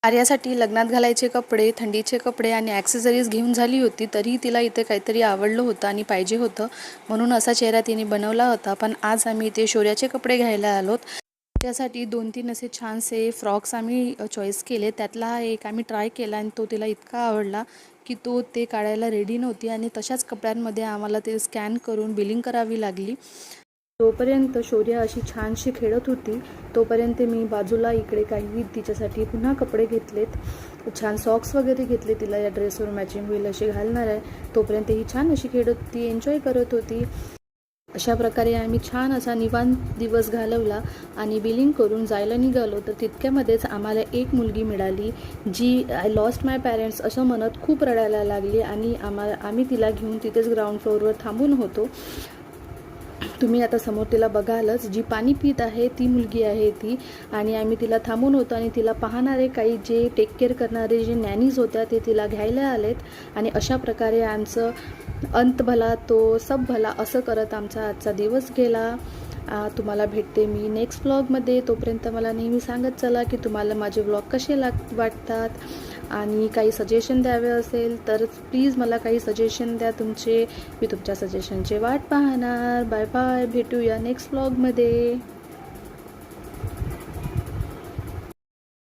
आर्यासाठी लग्नात घालायचे कपडे, थंडीचे कपडे आणि ॲक्सेसरीज घेऊन झाली होती, तरीही तिला इथे काहीतरी आवडलं होतं आणि पाहिजे होतं, म्हणून असा चेहरा तिने बनवला होता. पण आज आम्ही इथे शौर्याचे कपडे घ्यायला आलोत. त्यासाठी 2-3 असे छानसे फ्रॉक्स आम्ही चॉईस केले. त्यातला हा एक आम्ही ट्राय केला आणि तो तिला इतका आवडला की तो ते काढायला रेडी नव्हती आणि तशाच कपड्यांमध्ये आम्हाला ते स्कॅन करून बिलिंग करावी लागली. तोपर्यंत शौर्य अशी छानशी खेळत होती, तोपर्यंत मी बाजूला इकडे काही तिच्यासाठी पुन्हा कपडे घेतलेत. छान सॉक्स वगैरे घेतले, तिला या ड्रेसवर मॅचिंग होईल असे घालणार आहे. तोपर्यंत ही छान अशी खेळत होती, एन्जॉय करत होती. अशा प्रकारे आम्ही छान असा निवांत दिवस घालवला आणि बिलिंग करून जायला निघालो. तर तितक्यामध्येच आम्हाला एक मुलगी मिळाली जी आय लॉस्ट माय पॅरेंट्स असं म्हणत खूप रडायला लागली आणि आम्ही तिला घेऊन तिथेच ग्राउंड फ्लोअरवर थांबून होतो. तुम्ही आता समोर तिला बघालच, जी पाणी पित आहे ती मुलगी आहे ती. आणि आम्ही तिला थांबून होतो आणि तिला पाहणारे काही जे टेक केअर करणारे जे नॅनीज होत्या ते तिला घ्यायला आलेत. आणि अशा प्रकारे आमचं अंत भला तो सब भला असं करत आमचा आजचा दिवस गेला. तुम्हाला भेटते मी नेक्स्ट व्लॉगमध्ये. तोपर्यंत मला नेहमी सांगत चला की तुम्हाला माझे व्लॉग कसे वाटतात आणि काही सजेशन द्यावे असेल तर प्लीज मला काही सजेशन द्या तुमचे. मी तुमच्या सजेशनचे वाट पाहणार. बाय बाय, भेटूया नेक्स्ट व्लॉगमध्ये.